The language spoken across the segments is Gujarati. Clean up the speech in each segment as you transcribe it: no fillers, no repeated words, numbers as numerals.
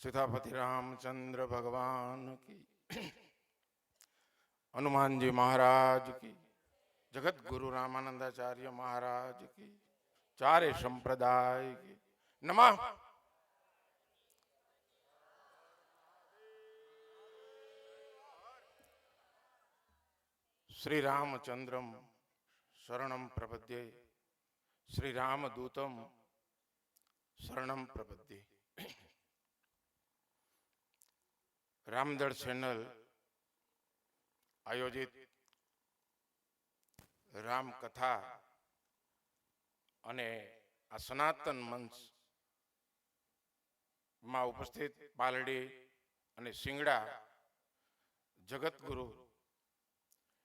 सीतापति रामचंद्र भगवान की, हनुमान जी महाराज की, जगत गुरु रामानंदाचार्य महाराज की, चारे संप्रदाय की नमः। श्री रामचंद्रम शरणं प्रपद्ये, श्री रामदूतम शरणं प्रपद्ये। रामदड़ चैनल आयोजित राम कथा अने आ सनातन मंच में उपस्थित पालड़ी अने सिंगड़ा जगतगुरु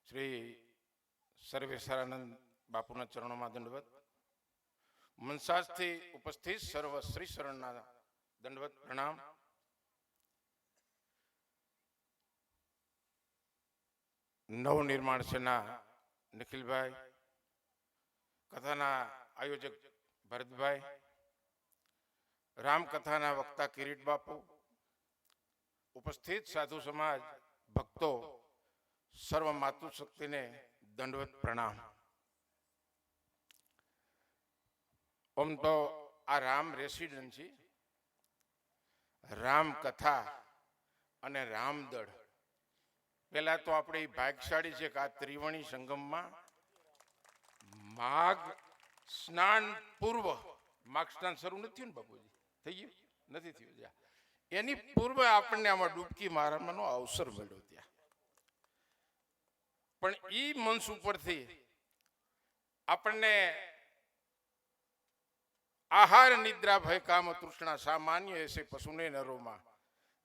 श्री सर्वेश्वरानंद बापूना चरणों में दंडवत। मनसाजथी उपस्थित सर्व श्री शरणना दंडवत प्रणाम। नवनिर्माण सेना निखिल भाई, कथाना आयोजक भरत भाई, राम कथाना वक्ता किरीट बापू, उपस्थित साधु समाज, भक्तों, सर्व मातृशक्ति ने दंडवत प्रणाम। ओम तो आ राम रेसिडेंसी, राम कथा अने रामदड़ पहला तो अपनी भाग्यशाળી છે કે આ ત્રિવેણી સંગમમાં માઘ સ્નાન પૂર્વ, માઘ સ્નાન શરૂ નથી થયું ને બાપુજી? થઈ ગયું નથી થયું? જ્યાં એની પૂર્વે આપણને આમાં ડૂબકી મારવાનો અવસર મળ્યો ત્યાં, પણ ઈ મંચ ઉપરથી આપણને આહાર નિદ્રા ભય કામ તૃષ્ણા સામાન્ય એસે પશુને નરોમાં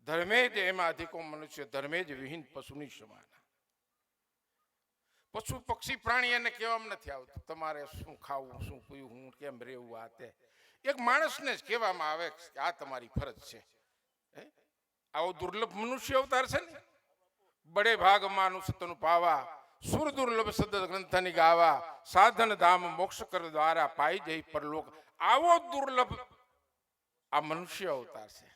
धर्मे ज एम अधिको मनुष्य धर्मे ज विहीन पशुनी समान। पशु पक्षी प्राणी ने कहेवाम नथी आवतुं तमारे शुं खावुं शुं पीवुं हुं केम रहेवुं आ ते एक माणसने ज कहेवामां आवे के आ तमारी फरज छे। आवो दुर्लभ मनुष्य अवतार छे ने, बड़े भाग मानुष तनु पावा, सुर दुर्लभ सद ग्रंथनि गावा, साधन धाम मोक्ष कर द्वारा पाई जई परलोक। आवो दुर्लभ आ मनुष्य अवतार छे।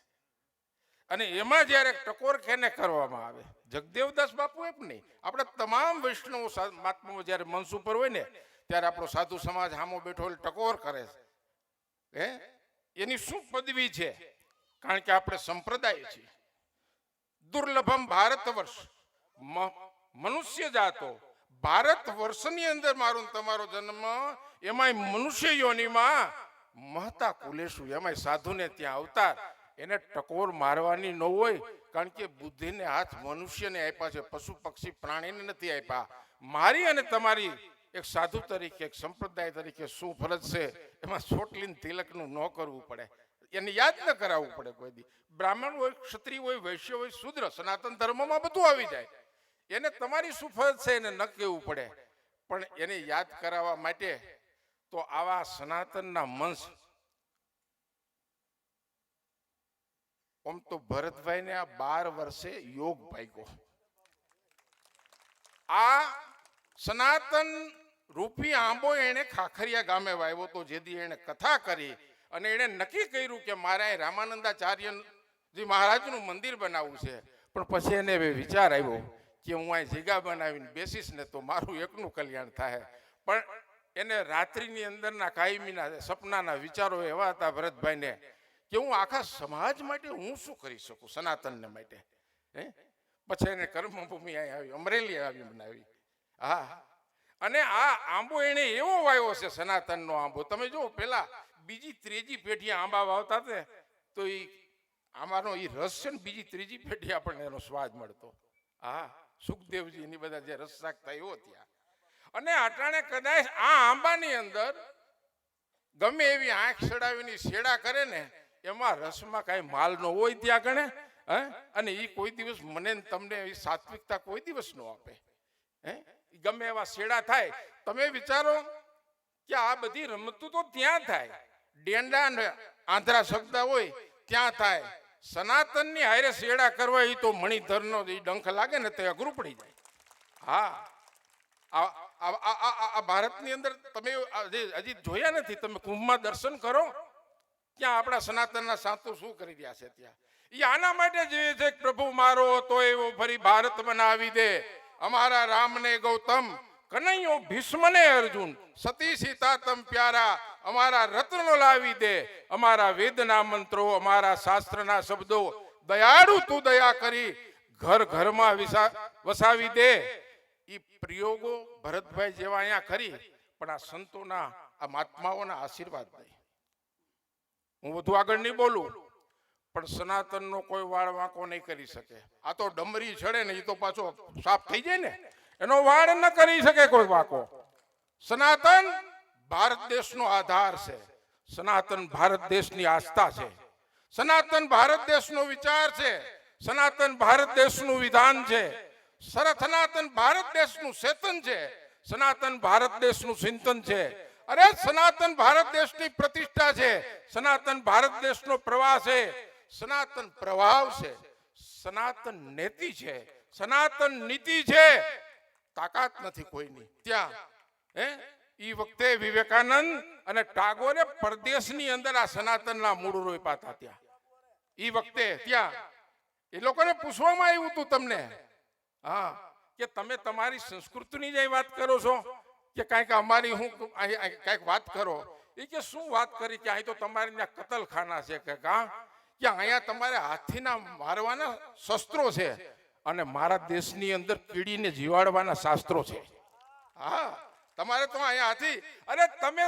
અને એમાં જ્યારે ટકોર કેને કરવામાં આવે, જગદેવદાસ બાપુ એમ નહીં, આપણે તમામ વૈષ્ણવ મહાત્માઓ જ્યારે મંચ ઉપર હોય ને ત્યારે આપણો સાધુ સમાજ સામો બેઠો ટકોર કરે છે। એની શું પદવી છે? કારણ કે આપણે સંપ્રદાય છીએ। દુર્લભમ ભારત વર્ષ, મનુષ્ય જાતો ભારત વર્ષની અંદર મારો તમારો જન્મ, એમાંય મનુષ્ય યોનિમાં મહતા કુલેશુ, એમાંય સાધુને ત્યાં અવતાર। એને ટકોર મારવાની ન હોય, કારણ કે બુદ્ધિને હાથ મનુષ્યને આપ્યા છે, પશુ પક્ષી પ્રાણીને નથી આપ્યા। મારી અને તમારી એક સાધુ તરીકે, એક સંપ્રદાય તરીકે શું ફરજ છે, એમાં ચોટલીન તિલકનું ન કરવું પડે, એને યાદ ન કરાવવું પડે કોઈ દી। બ્રાહ્મણ હોય, ક્ષત્રિય હોય, વૈશ્ય હોય, શૂદ્ર, સનાતન ધર્મમાં બધું આવી જાય। એને તમારી શું ફરજ છે એને ન કહેવું પડે, પણ એને યાદ કરાવવા માટે તો આવા સનાતનના મંચ। આમ તો ભરતભાઈ ને આ 12 વર્ષે યોગ પાક્યો। આ સનાતન રૂપી આંબો એને ખાખરિયા ગામે વાવ્યો તો, જેથી એને કથા કરી અને એને નક્કી કર્યું કે મારે રામાનંદાચાર્યજી મહારાજનું મંદિર બનાવવું છે। પણ પછી એને વિચાર આવ્યો કે હું અહીં જગ્યા બનાવીને બેસીશ ને તો મારું એકનું કલ્યાણ થાય। પણ એને રાત્રિની અંદરના કાયમીના સપનાના વિચારો એવા હતા ભરતભાઈને કે હું આખા સમાજ માટે હું શું કરી શકું, સનાતનને માટે। પછી એને કર્મભૂમિ અહીં આવી, અમરેલી આવી બનાવી। હા, અને આ આંબો એને એવો વાવ્યો છે, સનાતનનો આંબો। તમે જો પેલા બીજી ત્રીજી પેઢી આંબા વાવતા હતા તો એ આંબાનો એ રસ છે ને, બીજી ત્રીજી પેઢી આપણને એનો સ્વાદ મળતો। હા, સુખદેવજી એની બધા જે રસ રાખતા એવો ત્યાં। અને અટાણે કદાચ આ આંબાની અંદર ગમે એવી આંખ સડાવીને શેડા કરે ને, એમાં રસમાં કાંઈ માલ ન હોય ત્યાં ગણે। અને એ કોઈ દિવસ મને તમને એ સાત્વિકતા કોઈ દિવસ ન આપે। ગમે એવા શેડા થાય, તમે વિચારો કે આ બધી રમતું તો ત્યાં થાય, ડેંડા ને આંધ્રા શબ્દ હોય ત્યાં થાય, સનાતનની હારે શેડા કરવા એ તો મણિધરનો એ ડંખ લાગે ને તે અઘરું પડી જાય। હા, આ ભારતની અંદર તમે હજી જોયા નથી, તમે કુંભમાં દર્શન કરો, ત્યાં આપણા સનાતનના સાધુ શું કરી રહ્યા છે ત્યાં। એ આના માટે જીવે છે કે પ્રભુ મારો હતો એવો ફરી ભારત બનાવી દે. અમારા રામને ગૌતમ, કનૈયો ભીષ્મને અર્જુન, સતી સીતા તમ પ્યારા, અમારા રત્નો લાવી દે. અમારા વેદના મંત્રો, અમારા શાસ્ત્રના શબ્દો, દયાળુ તું દયા કરી ઘર ઘરમાં વસાવી દે. એ પ્રયોગો ભરતભાઈ જેવા અહીંયા કરી, પણ આ સંતોના, આ મહાત્માઓના આશીર્વાદ નહીં. હું વધુ આગળ નહીં બોલું, પણ સનાતનનો કોઈ વાળ વાંકો નહીં કરી શકે. આ તો ડમરી ચડે ને એ તો પાછો સાફ થઈ જાય ને, એનો વાળ ન કરી શકે કોઈ વાંકો. સનાતન ભારત દેશનો આધાર છે. સનાતન ભારત દેશની આસ્થા છે. સનાતન ભારત દેશનો વિચાર છે. સનાતન ભારત દેશનું વિધાન છે. સનાતન ભારત દેશનું ચેતન છે. સનાતન ભારત દેશનું ચિંતન છે. અરે સનાતન ભારત દેશની પ્રતિષ્ઠા છે. સનાતન ભારત દેશનો પ્રવાહ છે. સનાતન પ્રભાવ છે. સનાતન નીતિ છે. સનાતન નીતિ છે. તાકાત નથી કોઈની ત્યાં. એ વખતે વિવેકાનંદ અને ટાગોરે પરદેશની અંદર આ સનાતનના મૂળ રોપ્યા હતા. ત્યાં એ વખતે ત્યાં એ લોકોને પૂછવામાં આવ્યું હતું તમને, હા, કે તમે તમારી સંસ્કૃતિની જ વાત કરો છો કે કાંઈક અમારી હું કાંઈક વાત કરો. એ કે શું વાત કરી કે અહીં તો તમારે ત્યાં કતલખાના છે કે અહીંયા તમારે હાથીના મારવાના શસ્ત્રો છે અને મારા દેશની અંદર કીડીને જીવાડવાના શાસ્ત્રો છે. હા, તમારે તો અહીંયા હાથી. અરે તમે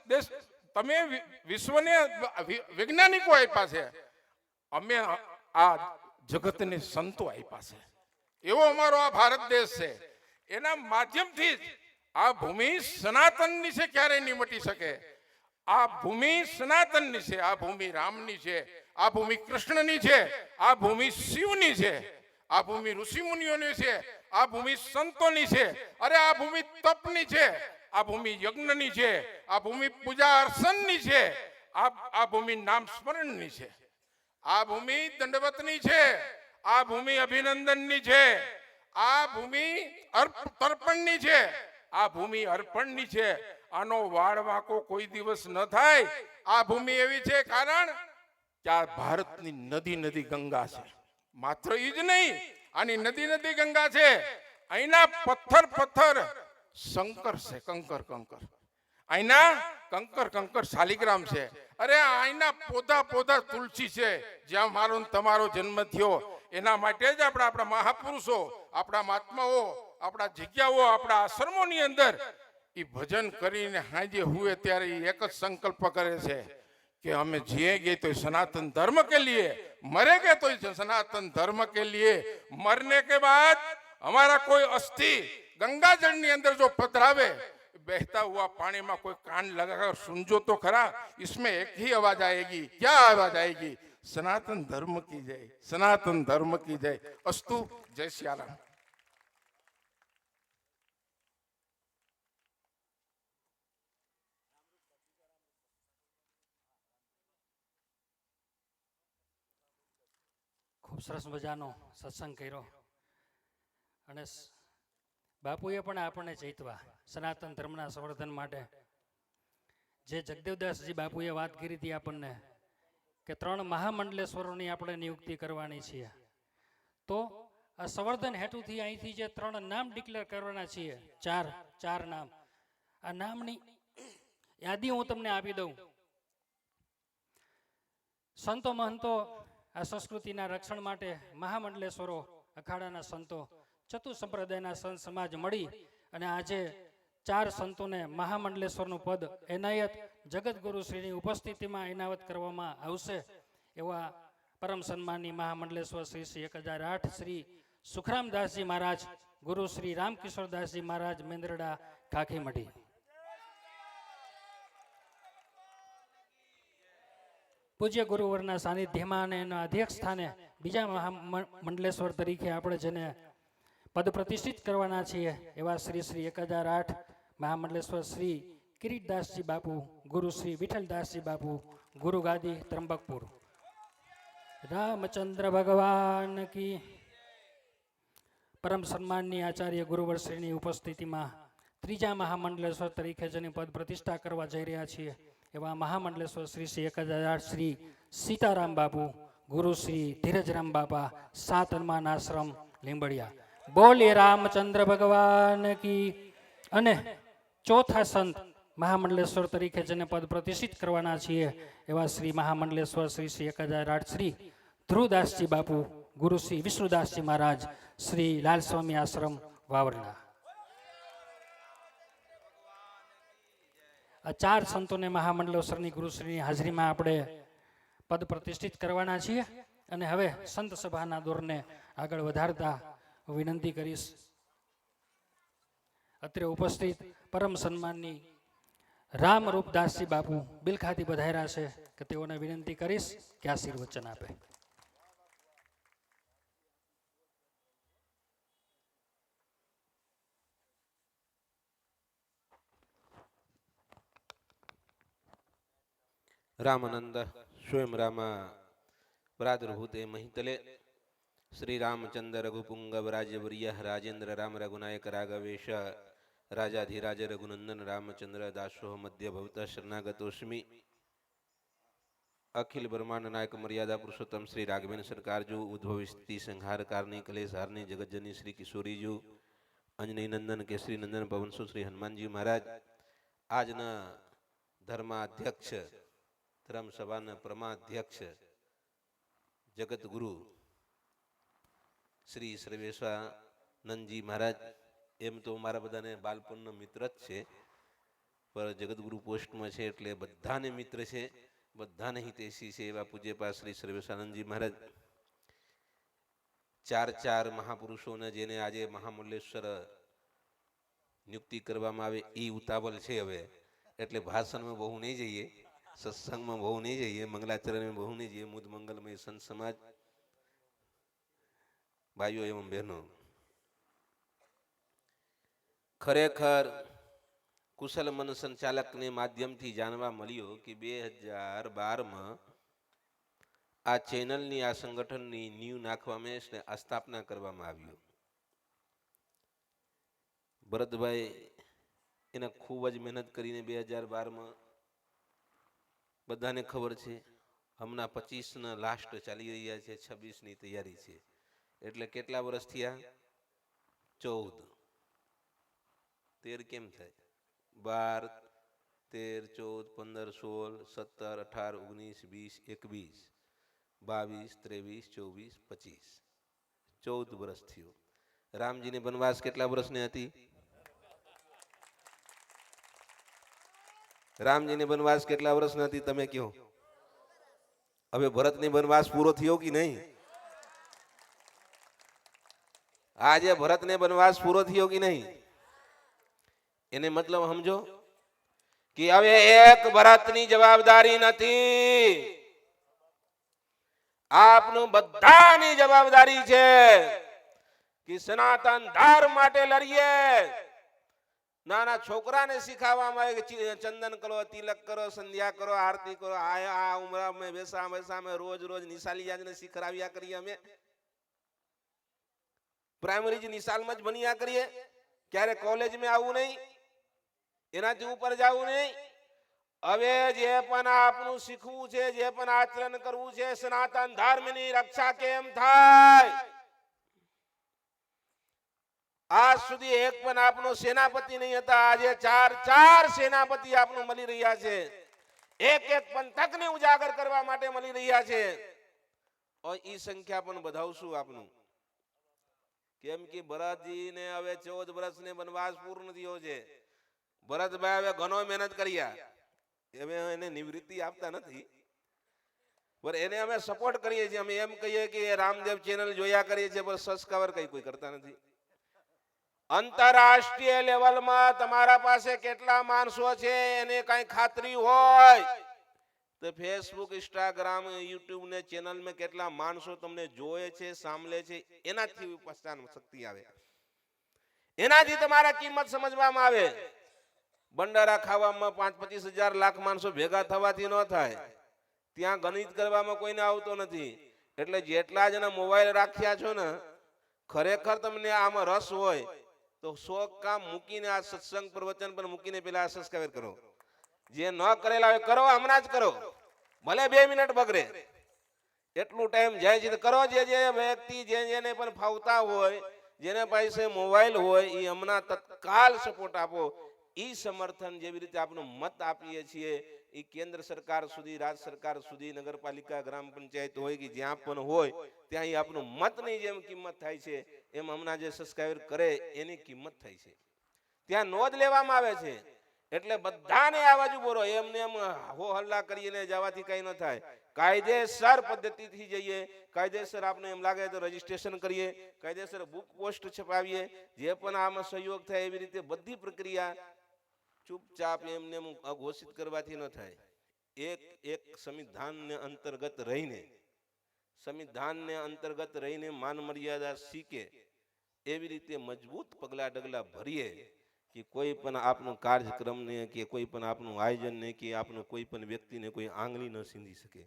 દેશ, તમે વિશ્વને વૈજ્ઞાનિકો આપ્યા છે, અમે આ જગતને સંતો આપ્યા છે. એવો અમારો આ ભારત દેશ છે. એના માધ્યમથી જ આ ભૂમિ સનાતનની છે, ક્યારેય નહીં મટી શકે. આ ભૂમિ સનાતનની છે. આ ભૂમિ રામની છે. આ ભૂમિ કૃષ્ણની છે. આ ભૂમિ શિવની છે. આ ભૂમિ ઋષિમુનિઓની છે. આ ભૂમિ સંતોની છે. અરે આ ભૂમિ તપની છે. આ ભૂમિ યજ્ઞની છે. આ ભૂમિ પૂજા અર્ચનની છે. આ ભૂમિ નામ સ્મરણની છે. આ ભૂમિ દંડવતની છે. આ ભૂમિ અભિનંદનની છે. આ ભૂમિ તર્પણની છે. આ ભૂમિ અર્પણની છે. આનો વાળ વાંકો કોઈ દિવસ ન થાય. આ ભૂમિ એવી છે કારણ કે આ ભારતની નદી ગંગા છે. માત્ર ઈ જ નહીં, આની નદી ગંગા છે. અહીંના પથ્થર શંકર છે, કંકર. અહીંના કંકર શાલિગ્રામ છે. અરે અહીંના પોધા તુલસી છે. જ્યાં મારો તમારો જન્મ થયો એના માટે જ આપણા મહાપુરુષો, આપણા મહાત્માઓ, આપણા જગ્યાઓ, આપણા આશ્રમોની અંદર એ ભજન કરીને હાજે હુએ ત્યારે એક જ સંકલ્પ કરે છે कि हमें जिएंगे तो सनातन धर्म के लिए, मरेंगे तो सनातन धर्म के लिए. मरने के बाद हमारा कोई अस्थि गंगा जल ની અંદર जो पधरावे, बहता हुआ पानी में कोई कान लगाकर सुनजो तो खरा, इसमें एक ही आवाज आएगी. क्या आवाज आएगी? सनातन धर्म की जय, सनातन धर्म की जय. अस्तु. जय सियाराम. ખૂબ સરસ મજાનો સત્સંગ કર્યો અને બાપુએ પણ આપણને ચેતવા સનાતન ધર્મના સંવર્ધન માટે જે જગદેવદાસજી બાપુએ વાત કરી હતી આપણને કે 3 મહામંડલેશ્વરોની આપણે નિયુક્તિ કરવાની છે. તો આ સંવર્ધન હેતુથી અહીંથી જે 3 નામ ડિક્લેર કરવાના છીએ, ચાર નામ, આ નામની યાદી હું તમને આપી દઉં. સંતો મહંતો આ સંસ્કૃતિના રક્ષણ માટે મહામંડલેશ્વરો અખાડાના સંતો ચતુ સંપ્રદાયના સંત સમાજ મળી અને આજે 4 સંતોને મહામંડલેશ્વરનું પદ એનાયત જગતગુરુ શ્રીની ઉપસ્થિતિમાં એનાયત કરવામાં આવશે. એવા પરમ સન્માનની મહામંડલેશ્વર શ્રી 1008 શ્રી સુખરામદાસજી મહારાજ, ગુરુ શ્રી રામકિશોરદાસજી મહારાજ, મેંદરડા, કાખીમઢી. પૂજ્ય ગુરુવરના સાનિધ્યમાં અને એના અધ્યક્ષ સ્થાને બીજા મહામંડલેશ્વર તરીકે આપણે જેને પદ પ્રતિષ્ઠિત કરવાના છીએ એવા શ્રી 1008 મહામંડલેશ્વર શ્રી કિરીટદાસજી બાપુ, ગુરુ શ્રી વિઠ્ઠલદાસજી બાપુ, ગુરુ ગાદી ત્રંબકપુર. રામચંદ્ર ભગવાન કી. પરમ સન્માનની આચાર્ય ગુરુવરશ્રીની ઉપસ્થિતિમાં ત્રીજા મહામંડલેશ્વર તરીકે જેની પદ પ્રતિષ્ઠા કરવા જઈ રહ્યા છીએ એવા મહામંડલેશ્વર શ્રી 1008 શ્રી સીતારામ બાપુ, ગુરુ શ્રી ધીરજરામ બાપા, સાત હનુમાન આશ્રમ લીંબડિયા. બોલીએ રામચંદ્ર ભગવાન કી. અને ચોથા સંત મહામંડલેશ્વર તરીકે જેને પદ પ્રતિષ્ઠિત કરવાના છીએ એવા શ્રી મહામંડલેશ્વર શ્રી શ્રી 1008 શ્રી ધ્રુવદાસજી બાપુ, ગુરુ શ્રી વિષ્ણુદાસજી મહારાજ, શ્રી લાલસ્વામી આશ્રમ વાવરણા. આ ચાર સંતોને મહામંડલેશ્વરની ગુરુશ્રીની હાજરીમાં આપણે પદ પ્રતિષ્ઠિત કરવાના છીએ. અને હવે સંત સભાના દોરને આગળ વધારતા વિનંતી કરીશ અત્રે ઉપસ્થિત પરમ સન્માનની રામરૂપદાસજી બાપુ બિલખાથી પધાર્યા છે કે તેઓને વિનંતી કરીશ કે આશીર્વચન આપે. रामानंद स्वयं रामा प्रादुर्भूते महितले श्री रामचंद्र रघुपुंगव राजवर्य राजेंद्र राम रघुनायक राघवेश राजाधिराज रघुनंदन रामचंद्र दासो मध्य भवत शरणागतोस्मि. अखिल ब्रह्मांड नायक मर्यादा पुरुषोत्तम श्री राघवेंद्र सरकारजू, उद्भव स्थिति संहार कारणी कलेश हारणी जगतजनी श्री किशोरीजू, अंजनी नंदन केसरी नंदन पवनसु श्री हनुमानजी महाराज, આજના ધર્માધ્યક્ષ ધર્મસભાના પરમાધ્યક્ષ જગત ગુરુ શ્રી સર્વેશ્વરાનંદજી મહારાજ, એમ તો મારા બધાને બાળપણનો મિત્ર જ છે, પણ જગતગુરુ પોસ્ટમાં છે એટલે બધાને મિત્ર છે, બધાને હિતેશી છે એવા પૂજ્યપાદ શ્રી સર્વેશ્વરાનંદજી મહારાજ, ચાર મહાપુરુષોને જેને આજે મહામંડલેશ્વર નિયુક્તિ કરવામાં આવે એ ઉતાવળ છે હવે, એટલે ભાષણમાં બહુ નહીં જઈએ, સત્સંગમાં બહુ નહીં જઈએ, મંગલાચરણમાં બહુ નહીં જઈએ. મુદ મંગલમય સંત સમાજ ભાઈઓ એવં બહેનો, ખરેખર કુશલ મન સંચાલકને માધ્યમથી જાણવા મળ્યું કે 2012માં આ ચેનલની આ સંગઠનની નીવ નાખવામાં સ્થાપના કરવામાં આવ્યું. ભરતભાઈ એને ખૂબ જ મહેનત કરીને 2012માં બધાને ખબર છે, હમણાં 25ના લાસ્ટ ચાલી રહ્યા છે, 26ની તૈયારી છે, એટલે કેટલા વર્ષ થયા? 14. 13 કેમ થાય? 12, 13, 14, 15, 16, 17, 18, 19, 20, 21, 22, 23, 24, 25, 14 વર્ષ થયું. રામજીને વનવાસ કેટલા વર્ષની હતી? રામજીને વનવાસ કેટલા વર્ષની હતી તમે કહો? હવે ભરતની વનવાસ પૂરો થયો કે નહીં? આજે ભરતને વનવાસ પૂરો થયો કે નહીં? એને મતલબ સમજો કે હવે એક ભરતની જવાબદારી નથી, આપનું બધાની જવાબદારી છે કે સનાતન ધર્મ માટે લડીએ. નાના છોકરાને શીખવવામાં આવે કે ચંદન કરો, તિલક કરો, સંધ્યા કરો, આરતી કરો. આ ઉમરામાં બેસામે રોજ નિશાલિયાને શીખરાવ્યા કરીએ. અમે પ્રાઇમરી નિશાલમાં જ ભણ્યા કરીએ, ક્યારે કોલેજમાં આવવું નહીં, એનાથી ઉપર જવું નહીં. હવે જે પણ આપનું શીખવું છે, જે પણ આચરણ કરવું છે, સનાતન ધર્મની રક્ષા કેમ થાય? આજ સુધી એક પણ આપનો સેનાપતિ નહીં હતા, આજે ચાર સેનાપતિ આપનું મળી રહ્યા છે, એક પંથકને ઉજાગર કરવા માટે મળી રહ્યા છે. ઈ સંખ્યા પણ વધાવશું આપનું, કેમ કે ભરતજીને હવે 14 વર્ષને વનવાસ પૂર્ણ થયો છે. ભરતભાઈ હવે ઘણો મહેનત કર્યા, હવે એને નિવૃત્તિ આપતા નથી, પણ એને અમે સપોર્ટ કરીએ છીએ. અમે એમ કહીએ કે રામદેવ ચેનલ જોયા કરીએ છીએ, પણ સબસ્ક્રાઇબર કોઈ કરતા નથી. આંતરરાષ્ટ્રીય લેવલમાં તમારા પાસે કેટલા માણસો છે એને કઈ ખાતરી હોય તો ફેસબુક, ઇન્સ્ટાગ્રામ, યુટ્યુબ ને ચેનલમાં કેટલા માણસો તમને જોવે છે, સાંભળે છે, એનાથી પહચાન શક્તિ આવે, એનાથી તમારા કિંમત સમજવામાં આવે. ભંડારા ખાવામાં 5-25 હજાર લાખ માણસો ભેગા થવાથી ન થાય, ત્યાં ગણિત કરવામાં કોઈને આવતો નથી. એટલે જેટલા જણા મોબાઈલ રાખ્યા છો ને, ખરેખર તમને આમાં રસ હોય તો 100 કામ મૂકીને આ સત્સંગ પ્રવચન પર મૂકીને પેલા સબસ્ક્રાઇબ કરો. જે ન કરેલા હોય કરો, હમણાં જ કરો, ભલે 2 મિનિટ બગડે. એટલું ટાઈમ જાય છે તો કરો. જે વ્યક્તિ જેને પણ ફાવતા હોય, જેને પાસે મોબાઈલ હોય, એ હમણાં તત્કાલ સપોર્ટ આપો. ઈ સમર્થન જેવી રીતે આપણું મત આપીએ છીએ એ કેન્દ્ર સરકાર સુધી, રાજ્ય સરકાર સુધી, નગરપાલિકા, ગ્રામ પંચાયત હોય કે જ્યાં પણ હોય ત્યાં ઈ આપણું મતની જેમ કિંમત થાય છે, એમ હમણાં જે સબસ્ક્રાઇબર કરે એની કિંમત થાય છે. ત્યાં નોંધ લેવામાં આવે છે. એટલે બધાને આ બાજુ બોલો. એમને એમ હો હલ્લા કરીને જવાથી કઈ ન થાય. કાયદેસર પદ્ધતિથી જઈએ. કાયદેસર આપણે એમ લાગે તો રજીસ્ટ્રેશન કરીએ, કાયદેસર બુક પોસ્ટ છપાવીએ. જે પણ આમાં સહયોગ થાય એવી રીતે બધી પ્રક્રિયા ચૂપચાપ એમને એમ ઘોષિત કરવાથી ન થાય. એક સંવિધાનને અંતર્ગત રહીને માન મર્યાદા શીખે એવી રીતે મજબૂત પગલા ડગલા ભરીએ કે કોઈ પણ આપણું કાર્યક્રમને કે કોઈ પણ આપણું આયોજનને કે આપણું કોઈ પણ વ્યક્તિને કોઈ આંગળી ન સીંધી શકે.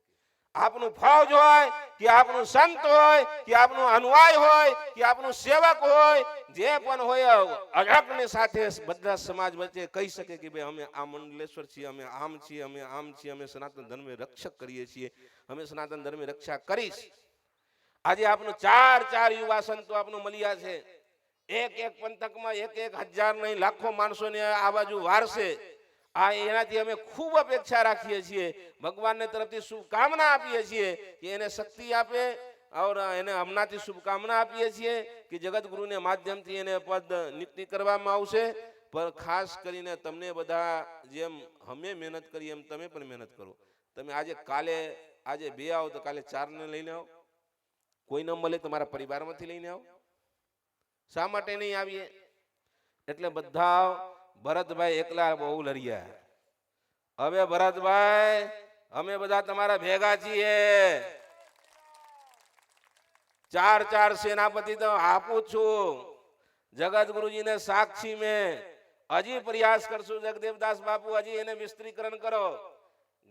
આપણું ફૌજ હોય કે આપણું સંત હોય કે આપણું અનુયાય હોય કે આપણું સેવક હોય, જે પણ હોય અઢળકની સાથે બધા સમાજ વચ્ચે કહી શકે કે ભાઈ અમે આ મંડલેશ્વર છીએ, અમે આમ છીએ, અમે આમ છીએ, અમે સનાતન ધર્મ રક્ષક કરીએ છીએ, અમે સનાતન ધર્મ રક્ષા કરીશ. આજે આપણું ચાર યુવા સંતો આપણું મળ્યા છે. એક પંથકમાં 1,000 નહીં લાખો માણસોને આ બાજુ વારસે. આ એનાથી અમે ખૂબ અપેક્ષા રાખીએ છીએ. ભગવાનને તરફથી શુભકામના આપીએ છીએ કે એને શક્તિ આપે. और એને હમણાંથી શુભકામના આપીએ છીએ કે જગતગુરુને માધ્યમથી એને પદ નીતિ કરવામાં આવશે. પણ ખાસ કરીને તમને બધા જેમ અમે મહેનત કરી એમ તમે પણ મહેનત કરો. તમે આજે 2 આવો તો કાલે 4 ને લઈને આવો. કોઈ ન મળે તમારા પરિવારમાંથી લઈને આવો. શા માટે નહીં આવીએ? એટલે બધા ભરતભાઈ એકલા બહુ લડ્યા. હવે ભરતભાઈ અમે બધા તમારા ભેગા છીએ. 4 સેનાપતિ તો આપું છું. જગતગુરુજીને સાક્ષી મેં હજી પ્રયાસ કરશું. જગદેવદાસ બાપુ હજી એને વિસ્તરીકરણ કરો.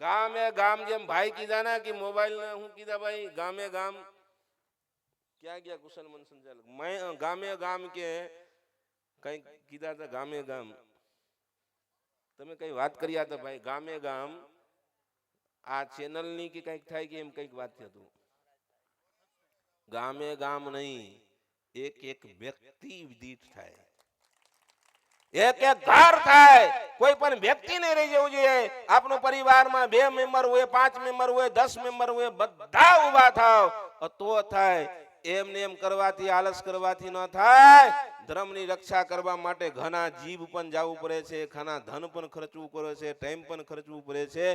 ગામે ગામ જેમ ભાઈ કીધા ને કે મોબાઈલ ને હું કીધા ભાઈ ગામે ગામ ક્યાં ગયા કુશલ મન સંચાલક? मैं ગામે ગામ કે કઈ કીધા હતા. ગામે ગામ તમે કઈ વાત કર્યા હતા ભાઈ. ગામે ગામ આ ચેનલ ની કે કઈક થાય કે એમ કઈક વાત થતું. ગામે ગામ નહીં, એક વ્યક્તિ દીઠ થાય, એક ઘર થાય. કોઈ પણ વ્યક્તિ નહીં રહી જવું જોઈએ. આપણો પરિવારમાં 2 મેમ્બર હોય, 5 મેમ્બર હોય, 10 મેમ્બર હોય, બધા ઊભા થાવ તો થાય. એમને એમ કરવાથી, આલસ કરવાથી ન થાય. ધર્મની રક્ષા કરવા માટે ઘણા જીવ પણ જવું પડે છે, ઘણા ધન પણ ખર્ચવું પડે છે, ટાઈમ પણ ખર્ચવું પડે છે,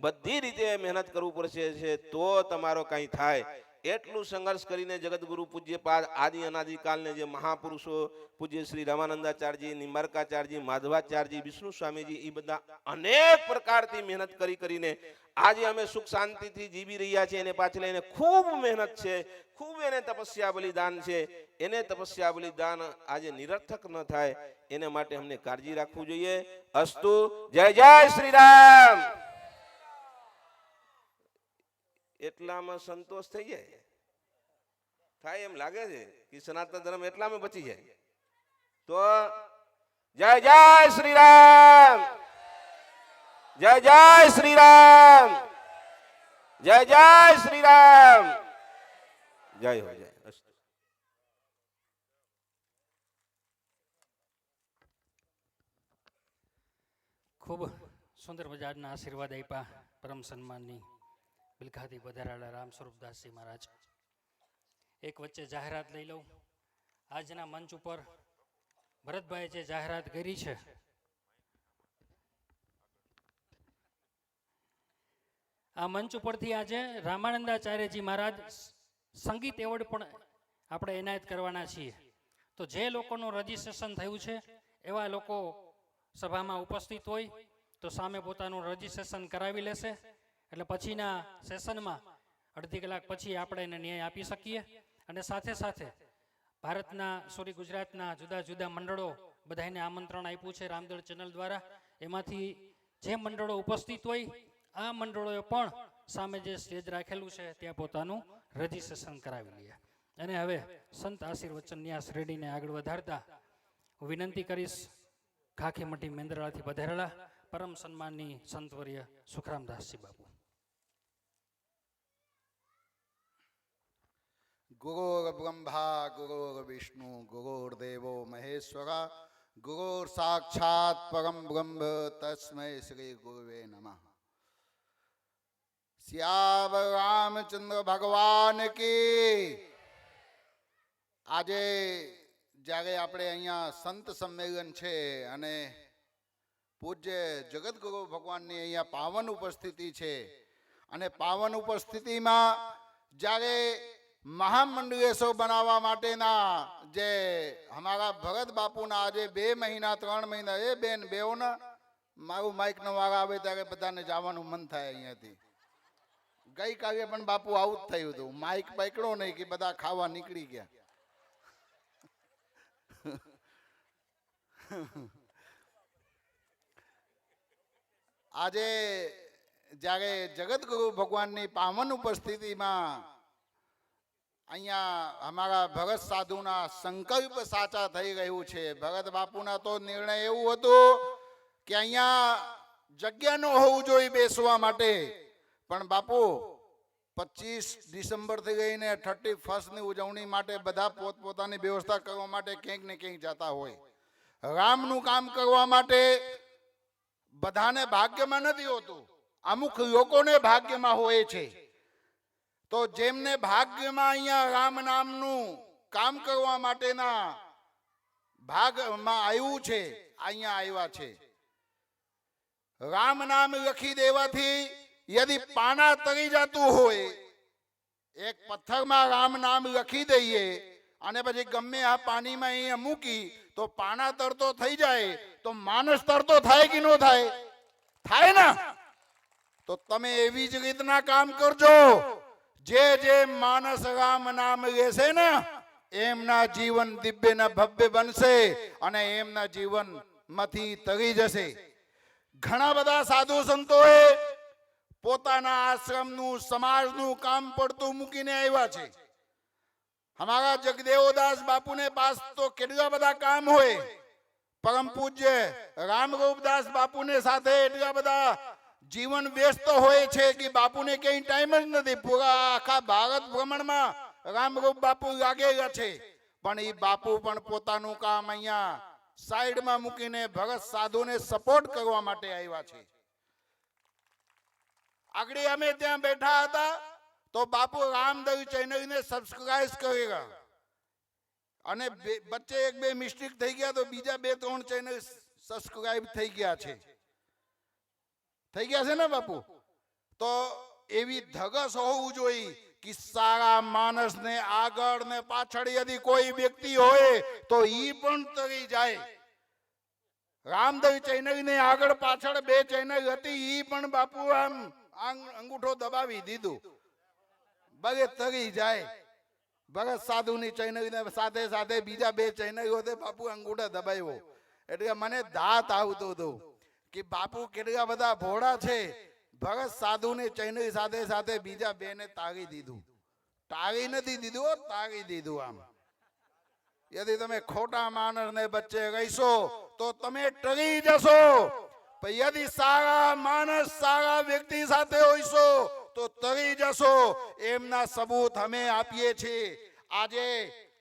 બધી રીતે મહેનત કરવું પડશે છે તો તમારો કંઈ થાય. એટલું સંઘર્ષ કરીને જગતગુરુ પૂજ્યપાદ આદિ અનાદિકાલને જે મહાપુરુષો પૂજ્ય શ્રી રામાનંદાચાર્યજી, નિંબાર્કાચાર્યજી, માધવાચાર્યજી, વિષ્ણુ સ્વામીજી, એ બધા અનેક પ્રકારથી મહેનત કરીને આજે અમે સુખ શાંતિથી જીવી રહ્યા છીએ. એને પાછળ એને ખૂબ મહેનત છે, ખૂબ એને તપસ્યા બલિદાન છે. એને તપસ્યા બલિદાન આજે નિરર્થક ન થાય એને માટે અમને કાળજી રાખવું જોઈએ. અસ્તુ. જય શ્રી રામ. એટલામાં સંતોષ થઈ જાય થાય એમ લાગે છે કે સનાતન ધર્મ એટલામાં બચી જાય તો જય શ્રી રામ, જય શ્રી રામ, જય શ્રી રામ. જય હો જય. ખૂબ સુંદર મજાના આશીર્વાદ આપ્યા પરમ સન્માનની બિલખાથી વધારાળા રામ સ્વરૂપદાસજી મહારાજ. એક વચ્ચે જાહેરાત લઈ લઉં. આજના મંચ ઉપર ભરતભાઈએ જે જાહેરાત કરી છે, આ મંચ ઉપરથી આજે રામાનંદાચાર્યજી મહારાજ સંગીત એવોર્ડ પણ આપણે એનાયત કરવાના છીએ. તો જે લોકોનું રજીસ્ટ્રેશન થયું છે એવા લોકો સભામાં ઉપસ્થિત હોય તો સામે પોતાનું રજીસ્ટ્રેશન કરાવી લેશે. એટલે પછીના સેશનમાં અડધી કલાક પછી આપણે એને ન્યાય આપી શકીએ. અને સાથે સાથે ભારતના સોરી ગુજરાતના જુદા જુદા મંડળો બધાને આમંત્રણ આપ્યું છે રામદળ ચેનલ દ્વારા. એમાંથી જે મંડળો ઉપસ્થિત હોય આ મંડળોએ પણ સામે જે સ્ટેજ રાખેલું છે ત્યાં પોતાનું રજીસ્ટ્રેશન કરાવી લે. અને હવે સંત આશીર્વચન ન્યાસ રેડીને આગળ વધારતા હું વિનંતી કરીશ ખાખી મઠી મેંદરાળાથી પધારેલા પરમ સન્માનની સંતવર્ય સુખરામદાસજી બાપુ. ગુરુર્બ્રહ્મા ગુરુર્વિષ્ણુ ગુરુર્દેવો મહેશ્વરા ગુરુર સાક્ષાત પરમ બ્રહ્મ તસ્મૈ શ્રી ગુરુવે નમઃ. શ્યામ રામચંદ્ર ભગવાન કી. આજે જ્યારે આપણે અહીંયા સંત સંમેલન છે અને પૂજ્ય જગતગુરુ ભગવાનની અહીંયા પાવન ઉપસ્થિતિ છે અને પાવન ઉપસ્થિતિમાં જ્યારે મહામંડળેશો બનાવવા માટેના જે અમારા ભરત બાપુના આજે 2 મહિના 3 મહિના એ બેન બેઓના મારું માઇક નો વાર આવે ત્યારે બધાને જવાનું મન થાય અહીંયાથી. ગઈકાલે પણ બાપુ આવું જ થયું હતું, માઇક પકડો નહીં કે બધા ખાવા નીકળી ગયા. આજે જ્યારે જગતગુરુ ભગવાનની પાવન ઉપસ્થિતિમાં અહીંયા અમારા ભરત સાધુના સંકલ્પ સાચા થઈ રહ્યું છે. ભરત બાપુના તો નિર્ણય એવું હતું કે અહીંયા જગ્યા ન હોવું જોઈએ બેસવા માટે, પણ બાપુ 25 ડિસેમ્બરથી લઈને 31ની ઉજવણી માટે બધા પોતપોતાની વ્યવસ્થા કરવા માટે ક્યાંક ને ક્યાંક જતા હોય. રામનું કામ કરવા માટે બધાને ભાગ્યમાં નથી હોતું, અમુક લોકોને ભાગ્યમાં હોય છે. તો જેમને ભાગ્યમાં અહીંયા રામ નામનું કામ કરવા માટેના ભાગમાં આવ્યું છે, અહીંયા આવ્યા છે. રામ નામ લખી દેવાથી યદિ પાણા તરી જતું હોય, એક પથ્થરમાં રામ નામ લખી દઈએ અને પછી ગમે આ પાણીમાં અહીંયા મૂકી તો પાણા તરતો થઈ જાય, તો માણસ તરતો થાય કે ન થાય? થાય ને. તો તમે એવી જ રીતના કામ કરજો. જે માણસ રામ નામ લેશે ને એમના જીવન દિવ્ય ને ભવ્ય બનશે અને એમના જીવન માંથી તરી જશે. ઘણા બધા સાધુ સંતોએ પોતાના આશ્રમનું સમાજનું કામ પડતું મૂકીને આવ્યા છે. અમારા જગદેવદાસ બાપુને પાસ તો કેટલા બધા કામ હોય. પરમ પૂજ્ય રામરૂપદાસ બાપુને સાથે એટલા બધા જીવન વ્યસ્ત હોય છે કે બાપુને કઈ ટાઈમ જ નથી. પૂરા આખા ભારત ભ્રમણમાં રામરૂપ બાપુ લાગેલા છે, પણ એ બાપુ પણ પોતાનું કામ અહીંયા સાઈડમાં મૂકીને ભરત સાધુને સપોર્ટ કરવા માટે આવ્યા છે. આગળ અમે ત્યાં બેઠા હતા તો બાપુ રામદેવ ચેનલને સબસ્ક્રાઇબ કરેલા અને વચ્ચે 1-2 મિસ્ટેક થઈ ગયા તો બીજા 2-3 ચેનલ સબસ્ક્રાઇબ થઈ ગયા છે. થઈ ગયા છે ને બાપુ? તો એવી ધગસ હોવું જોઈએ કે સારા માણસને આગળ ને પાછળ યદિ કોઈ વ્યક્તિ હોય તો ઈ પણ તરી જાય. રામદેવ ચેનલ ને આગળ પાછળ 2 ચેનલ હતી, ઈ પણ બાપુ આમ અંગૂઠો દબાવી દીધું, બગે તરી જાય. ભરત સાધુની ચેનલ ને સાથે સાથે બીજા 2 ચેનલ હોતે બાપુ અંગૂઠો દબાવ્યો. એટલે મને દાંત આવતું હતું કે બાપુ કેટલા બધા ભોળા છે. ભરત સાધુની ચેનલ સાથે સાથે બીજા 2 ને તાળી દીધું. તાળી નથી દીધું, તાળી દીધું. આમ યદિ તમે ખોટા માણસને વચ્ચે રહીશો તો તમે ટળી જશો. યદિ સારા માણસ સારા વ્યક્તિ સાથે હોઈશો તો તરી જશો. એમના સબૂત અમે આપીએ છીએ. આજે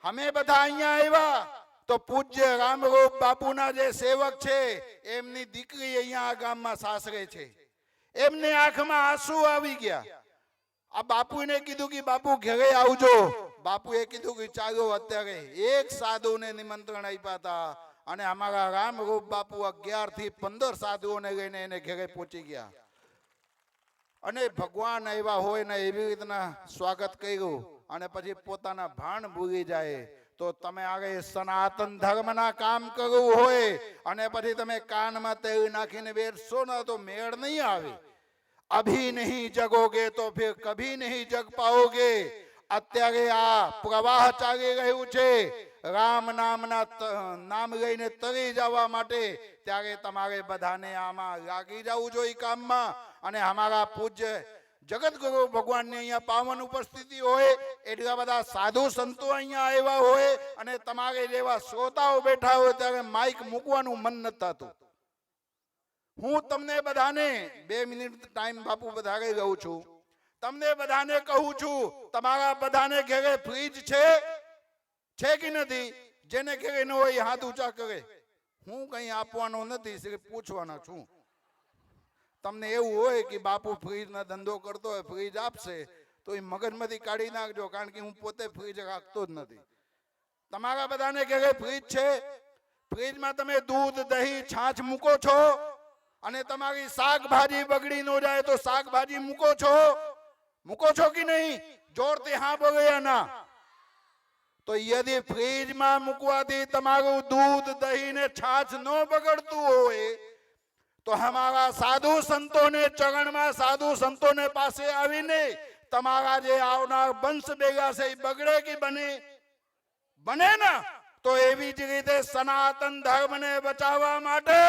અમે બધા અહીંયા આવ્યા તો પૂજ્ય રામરૂપ બાપુના જે સેવક છે એમની દીકરી અહીંયા આ ગામમાં સાસરે છે. એમને આંખમાં આંસુ આવી ગયા. આ બાપુને કીધું કે બાપુ ઘરે આવજો. બાપુએ કીધું કે ચાલો અત્યારે. એક સાધુને નિમંત્રણ આપ્યા હતા અને અમારા રામરૂપ બાપુ 11 થી 15 સાધુઓને લઈને એને ઘરે પહોંચી ગયા અને ભગવાન આવ્યા હોય ને એવી રીતના સ્વાગત કર્યું અને પછી પોતાના ભાણ ભૂલી જાય. તો તમે આગળ સનાતન ધર્મના કામ કરવું હોય અને પછી તમે કાનમાં તેલ નાખીને બેસશો ને તો મેળ નહીં આવે. અભી નહીં જગોગે તો ફિર કભી નહીં જગ પાઓગે. અત્યારે આ પ્રવાહ ચાલી રહ્યું છે રામ નામના નામ લઈને તરી જવા માટે, ત્યારે તમારે બધાને આમાં લાગી જવું જોઈએ કામમાં. અને અમારા પૂજ્ય જગતગુરુ ભગવાનની અહીંયા પાવન ઉપસ્થિતિ હોય, એટલા બધા સાધુ સંતો અહીંયા આવ્યા હોય અને તમારે જેવા શ્રોતાઓ બેઠા હોય ત્યારે માઇક મૂકવાનું મન નથી થતું. હું તમને બધાને 2 મિનિટ ટાઈમ બાપુ વધારે લઉં છું. તમને બધાને કહું છું, તમારા બધાને ઘરે ફ્રીજ છે કે નથી? જેને ઘરે ન હોય હાથ ઊંચા કરે. હું કઈ આપવાનો નથી, સિર્ફ પૂછવાના છું. તમને એવું હોય કે બાપુ ફ્રીજનો ધંધો કરતો હોય, ફ્રીજ આપશે, તો એ મગજમાંથી કાઢી નાખજો, કારણ કે હું પોતે ફ્રીજ રાખતો જ નથી. તમારા બધાને ઘરે ફ્રીજ છે? ફ્રીજમાં તમે દૂધ, દહીં, છાશ મૂકો છો? અને તમારી શાકભાજી બગડી ન જાય તો શાકભાજી મૂકો છો કે નહીં? જોરથી હા બોલો યા ના. તો યદિ ફ્રીજમાં મૂકવાથી તમારું દૂધ, દહીં ને છાશ ન બગડતું હોય, તો હમારા સાધુ સંતોને ચરણમાં, સાધુ સંતોને પાસે આવીને તમારા જે આવનાર વંશ ભેગા છે એ બગડે કે બને ના? તો એવી જ રીતે સનાતન ધર્મને બચાવવા માટે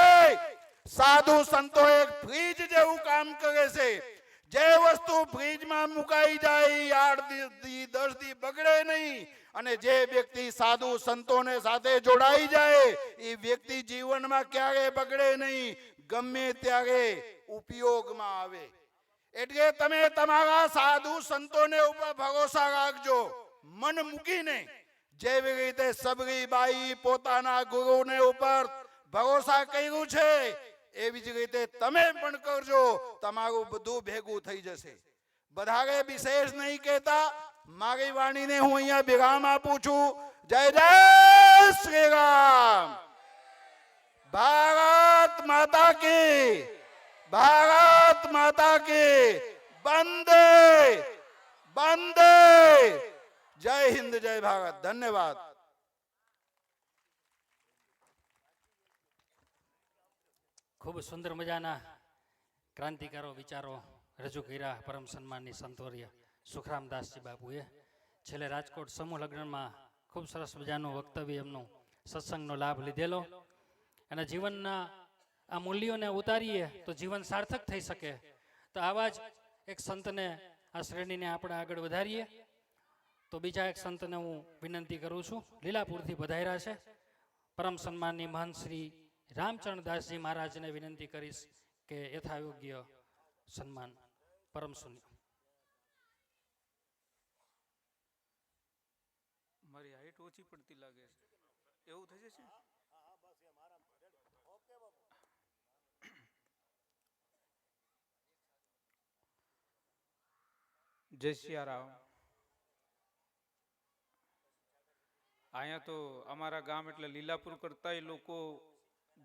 સાધુ સંતો એક ફ્રીજ જેવું કામ કરે છે. જે વસ્તુ ફ્રીજમાં મુકાઈ જાય 8 દી 10 દી બગડે નહીં. અને જે વ્યક્તિ સાધુ સંતોને સાથે જોડાઈ જાય એ વ્યક્તિ જીવનમાં ક્યારે બગડે નહીં, ગમે ત્યારે ઉપયોગમાં આવે. એટલે તમે તમારા સાધુ સંતોને ઉપર ભરોસા રાખજો, મન મૂકીને. જેવી રીતે સબરીબાઈ પોતાના ગુરુને ઉપર ભરોસા કર્યું છે, એવી જ રીતે તમે પણ કરજો, તમારું બધું ભેગું થઈ જશે. વધારે વિશેષ નહીં કહેતા, મારી વાણીને હું અહીંયા વિરામ આપું છું. જય જય શ્રી રામ. ભારત માતા કી, ભારત માતા કી. વંદે વંદે. જય હિન્દ, જય ભારત. ધન્યવાદ. ખૂબ સુંદર મજાના ક્રાંતિકારો વિચારો રજૂ કર્યા પરમ સન્માનની સંતવર્ય સુખરામદાસજી બાપુએ. છેલ્લે રાજકોટ સમૂહ લગ્નમાં ખૂબ સરસ મજાનું વક્તવ્ય, એમનું સત્સંગનો લાભ લીધેલો. અને જીવનના આ મૂલ્યોને ઉતારીએ તો જીવન સાર્થક થઈ શકે. તો આવા જ એક સંતને, આ શ્રેણીને આપણે આગળ વધારીએ. તો બીજા એક સંતને હું વિનંતી કરું છું, લીલાપુરથી પધાર્યા છે પરમ સન્માનની મહંત શ્રી રામચરણદાસજી મહારાજને વિનંતી કરીશ કે યથાયોગ્ય સન્માન પરમ શૂન્ય. મારી હાઈટ ઓછી પડતી લાગે છે, એવું થઈ જશે? જય સિયારામ. અહીંયા તો અમારા ગામ એટલે લીલાપુર કરતા લોકો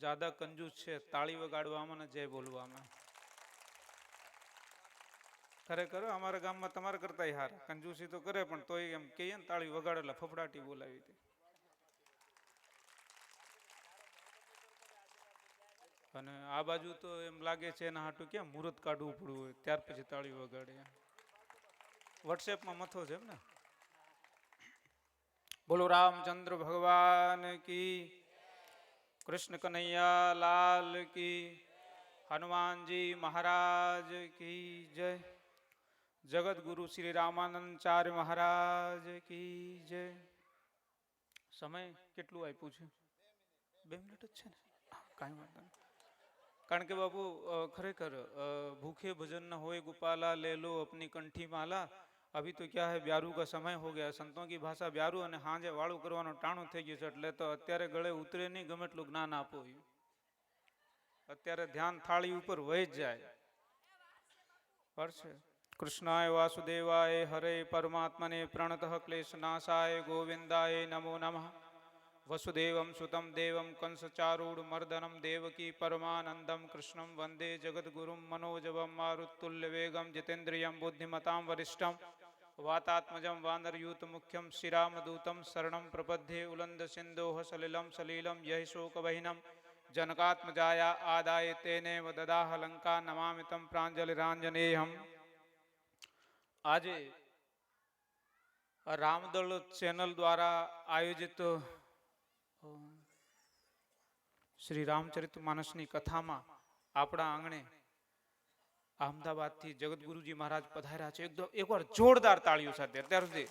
જ્યાદા કંજૂસ છે, તાળી વગાડવામાં ને જય બોલવામાં. ખરેખર અમારા ગામમાં તમારા કરતા હાર કંજૂસી તો કરે, પણ તોય એમ કહીએ ને તાળી વગાડે એટલે ફફડાટી બોલાવી હતી. અને આ બાજુ તો એમ લાગે છે એના હાટું ક્યાં મુહૂર્ત કાઢવું પડવું હોય, ત્યાર પછી તાળી વગાડે. વોટ્સએપમાં મથો છે એમ ને. બોલો રામચંદ્ર ભગવાન કી, કૃષ્ણ કનૈયા લાલ કી, હનુમાનજી મહારાજ કી જય. જગત ગુરુ શ્રી રામાનંદાચાર્ય મહારાજ કી જય. સમય કેટલું આપ્યું છે? 2 મિનિટ જ છે ને, કાંઈ વાંધો નહીં. કારણ કે બાપુ ખરેખર ભૂखे भजन न होए गोपाला ले लो अपनी कंठी माला. अभी तो क्या है, ब्यारू का समय हो गया. संतों की भाषा ब्यारू અને હાંજે વાળું કરવાનું ટાણું થઈ ગયું છે, એટલે તો અત્યારે ગળે ઉતરે નહીં, ગમે એટલું જ્ઞાન આપો. અત્યારે ધ્યાન થાળી ઉપર વહી જ જાય. કૃષ્ણાય વાસુદેવાય હરે પરમાત્મને પ્રણતઃ ક્લેશનાશાય ગોવિંદાય નમો નમઃ. વસુદેવમ સુતમ દેવમ કંસચારૂઢ મર્દનમ દેવકી પરમાનંદમ કૃષ્ણમ વંદે જગદ્ગુરુમ મનોજવમ મારુતુલ્ય વેગમ જીતેન્દ્રિયમ બુદ્ધિમતામ વરિષ્ઠમ વાતાત્મજમ વાનરયુત મુખ્યમ શ્રીરામદૂતમ શરણમ પ્રપદ્યે ઉલંદ સિંધોઃ સલિલમ સલીલમ યહિ શોકવહિનમ જનકાત્મજાયા આદાય તેને વદદાહ લંકા નમામિતમ પ્રાંજલિરાંજનેયમ. આજે રામદળ ચેનલ દ્વારા આયોજિત શ્રી રામચરિત માનસની કથામાં આપણા આંગણે અમદાવાદથી જગતગુરુજી મહારાજ પધાર્યા છે. એકવાર જોરદાર તાળીઓ સાથે. અત્યાર સુધી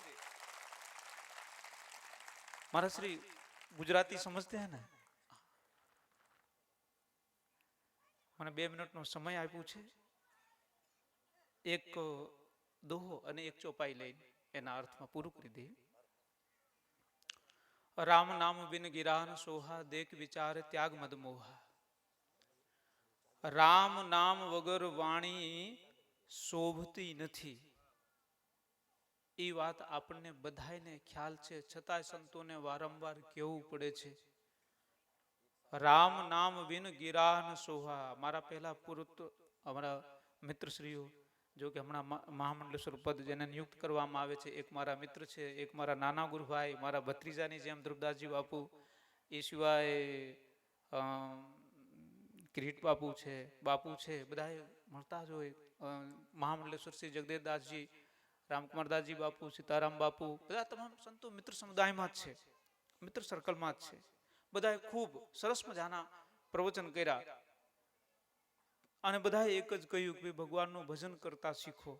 મારા શ્રી ગુજરાતી સમજતે હે ને, મને 2 મિનિટનો સમય આપ્યો છે. એક દોહો અને એક ચોપાઈ લઈને એના અર્થમાં પૂરું કરી દઈએ. રામ નામ બિન ગિરાન સોહા દેખ વિચાર ત્યાગ મદ મોહા. રામ નામ વગર વાણી શોભતી નથી. એ વાત આપણને બધાને ખ્યાલ છે, છતાંય સંતોને વારંવાર કહેવું પડે છે. રામ નામ બિન ગિરાન સોહા. મારા પહેલા પુરુત અમારા મિત્રશ્રીઓ, જો કે હમણાં મહામંડલેશ્વર પદ જેને નિયુક્ત કરવામાં આવે છે, એક મારા મિત્ર છે, એક મારા નાના ગુરુભાઈ, મારા ભત્રીજાની જેમ ધ્રુવદાસજી બાપુ, એ સિવાય કિરીટ બાપુ છે, બધા મળતા જ હોય. મહામંડલેશ્વર શ્રી જગદેવદાસજી, રામકુમારદાસજી બાપુ, સીતારામ બાપુ, બધા તમામ સંતો મિત્ર સમુદાયમાં જ છે, મિત્ર સર્કલમાં જ છે. બધાએ ખૂબ સરસ મજાના પ્રવચન કર્યા અને બધાએ એક જ કહ્યું કે ભગવાનનું ભજન કરતા શીખો.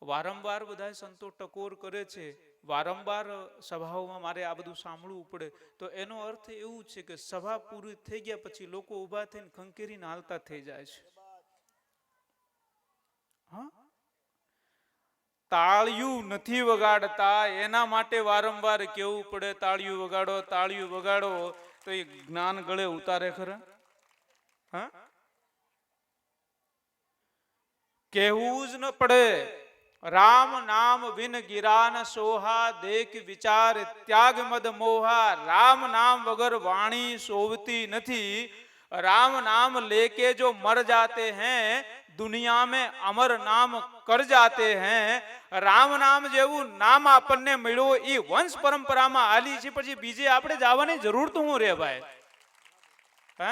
વારંવાર બધા સંતો ટકોર કરે છે, વારંવાર સભાઓમાં મારે આ બધું સાંભળવું પડે, તો એનો અર્થ એવું છે કે સભા પૂરી થઈ ગયા પછી લોકો ઊભા થઈને ખંખેરીને હાલતા થઈ જાય છે. હા, તાળિયું નથી વગાડતા એના માટે વારંવાર કેવું પડે તાળિયું વગાડો, તાળિયું વગાડો, તો એ જ્ઞાન ગળે ઉતારે ખરા? હા, કહેવું જ ન પડે. રામ નામ વિન ગિરાન સોહા દેખ વિચાર ત્યાગ મદ મોહા. રામ નામ વગર વાણી શોભતી નથી. राम नाम लेके जो मर जाते हैं दुनिया में अमर नाम कर जाते हैं. राम नाम જેવું નામ આપણને મળ્યું એ વંશ પરંપરામાં આલી છે, પછી બીજે આપણે જવાની જરૂર તો હું રે ભાઈ? હે,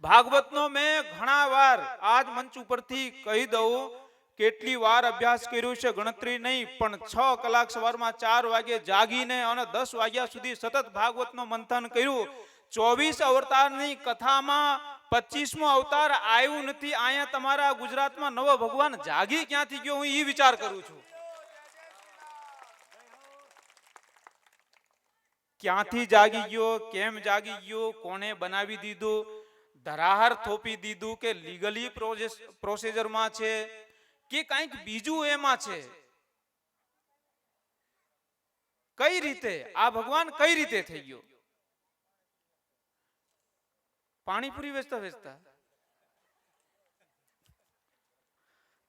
ભાગવતનો મેં ઘણા વાર આજ મંચ ઉપરથી કહી દઉં, કેટલી વાર અભ્યાસ કર્યો છે ગણતરી નહીં, પણ 6 કલાક સવારમાં 4 વાગે જાગીને અને 10 વાગ્યા સુધી સતત ભાગવતનો મંથન કર્યું. 24 અવતારની કથામાં 25મો અવતાર આવ્યું નથી. અહીંયા તમારા ગુજરાતમાં નવો ભગવાન જાગી ક્યાંથી ગયો, હું એ વિચાર કરું છું. ક્યાંથી જાગી ગયો, કેમ જાગી ગયો, કોને બનાવી દીધો, ધરાહર થોપી દીધું કે લીગલી પ્રોસીજરમાં છે કે કંઈક બીજું એમાં છે? કઈ રીતે આ ભગવાન કઈ રીતે થઈ ગયો? પાણીપુરી વેચતા વેચતા?